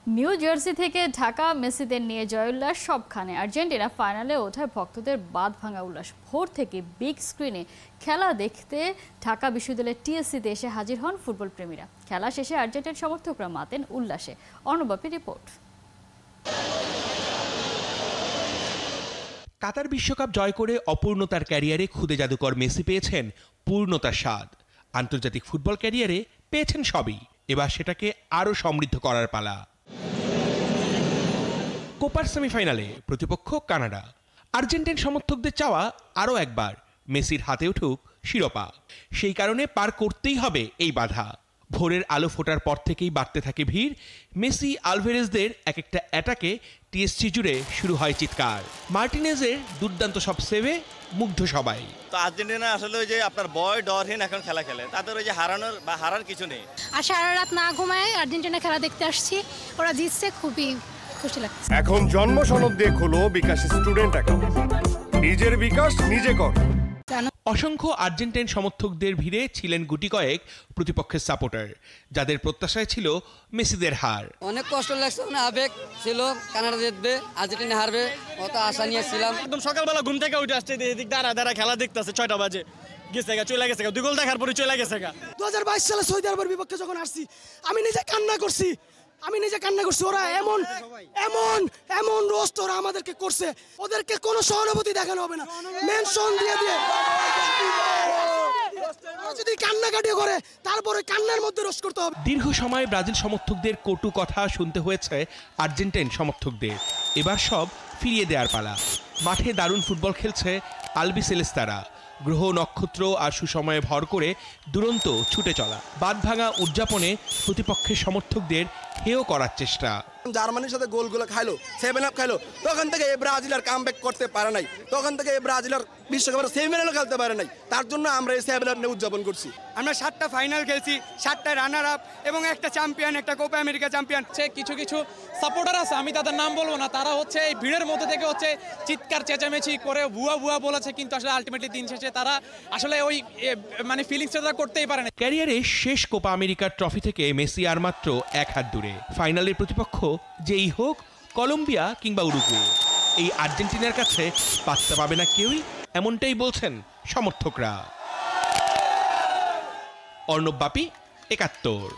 New jersey থেকে ঢাকা মেসিদের নিয়ে জয়োল্লাস সবখানে। আর্জেন্টিনা ফাইনালে ওঠায় ভক্তদের বাঁধ ভাঙা উল্লাস। ভোর থেকে বিগ স্ক্রিনে খেলা দেখতে ঢাকা বিশ্ববিদ্যালয়ের টিএসসিতে এসে হাজির হন ফুটবল প্রেমীরা। খেলা শেষে আর্জেন্টিন সমর্থকরা মাতেন উল্লাসে। অর্ণবাপী রিপোর্ট। কাতার বিশ্বকাপ জয় করে অপূর্ণতার ক্যারিয়ারে খুদে জাদুকর মেসি পেয়েছেন পূর্ণতার স্বাদ। আন্তর্জাতিক ফুটবল ক্যারিয়ারে পেয়েছেন সবই, এবার সেটাকে আরও সমৃদ্ধ করার পালা। কোপার সেমিফাইনালে প্রতিপক্ষ কানাডা। আর্জেন্টিন সমর্থকদের চাওয়া আরও একবার মেসির হাতে উঠুক শিরোপা। সেই কারণে পার করতেই হবে এই বাধা। ভোরের আলো ফোটার পর থেকেই বাড়তে থাকে ভিড়। মেসি আলভেরেজদের এক একটা অ্যাটাকে টিএসসি জুড়ে শুরু হয় চিৎকার। মার্টিনেজের দুর্দান্ত সব সেভে মুগ্ধ সবাই। তো আর্জেন্টিনা আসলে ওই যে আপনার বয় ডরহীন এখন খেলা খেলে, তাদের ওই যে হারানোর বা হারার কিছু নেই। আর সারা রাত না ঘুমায় আর্জেন্টিনা খেলা দেখতে আসছি, ওরা জিতছে, খুবই খুশি লাগছে। এখন জন্ম সনদ দিয়ে খোলো বিকাশ স্টুডেন্ট অ্যাকাউন্ট, নিজের বিকাশ নিজে কর। অসংখ্য আর্জেন্টাইন সমর্থকদের ভিড়ে ছিলেন গুটি কয়েক প্রতিপক্ষের সাপোর্টার, যাদের প্রত্যাশায় ছিল মেসিদের হার। অনেক কষ্ট লাগছে, আবেগ ছিল, কানাডা জিতবে, আর্জেন্টিনা হারবে, অত আশা নিয়েছিলাম। একদম সকালবেলা ঘুম থেকে উঠে আসছে, এদিক দাঁড়া খেলা দেখতেছে, 6টা বাজে গেছে গা, চলে গেছে গা, 2 গোল দেখার পরে চলে গেছে গা। 2022 সালে সৌদি আরবের বিপক্ষে যখন আসছি আমি নিজে কান্না করছি। ওরা এমন এমন এমন রোস্ট ওরা আমাদেরকে করছে, ওদেরকে কোনো সহানুভূতি দেখানো হবে না। মেনশন দিয়ে যদি কান্নাকাটি করে তারপরে কান্নার মধ্যে রোস্ট করতে হবে। দীর্ঘ সময় ব্রাজিল সমর্থকদের কটু কথা শুনতে হয়েছে আর্জেন্টাইন সমর্থকদের। এবার সব ফিরিয়ে দেওয়ার পালা। মাঠে দারুণ ফুটবল খেলছে আলবিসেলেস্তারা। গ্রহ নক্ষত্র আর সুসময়ে ভর করে দুরন্ত ছুটে চলা। বাঁধ ভাঙা উদযাপনে প্রতিপক্ষের সমর্থকদের হেয় করার চেষ্টা। জার্মানির সাথে গোলগুলো খাইলো, 7-up খাইলো, তখন থেকে এই ব্রাজিল আর কামব্যাক করতে পারে নাই। তখন থেকে এই ব্রাজিল আর বিশ্বকাপের সেমিফাইনালও খেলতে পারে নাই। তার জন্য আমরা এই 7-up নিয়ে উদযাপন করছি। আমরা 7টা ফাইনাল খেলছি, 7টা রানার আপ এবং একটা চ্যাম্পিয়ন, একটা কোপা আমেরিকা চ্যাম্পিয়ন। কিছু কিছু সাপোর্টার আছে, আমি তাদের নাম বলবো না, তারা হচ্ছে এই ভিড়ের মধ্যে থেকে হচ্ছে চিৎকার চেঁচামেচি করে ভুয়া বলেছে, কিন্তু আসলে আলটিমেটলি দিন শেষে তারা আসলে ওই মানে ফিলিংসটা করতেই পারে না। ক্যারিয়ারে শেষ কোপা আমেরিকার ট্রফি থেকে মেসি আর মাত্র 1 হাত দূরে। ফাইনালের প্রতিপক্ষ যেই হোক, কলম্বিয়া কিংবা উরুগুয়ে, এই আর্জেন্টিনার কাছে পাত্তা পাবে না কেউই, এমনটাই বলছেন সমর্থকরা। অর্ণবাপী, 71।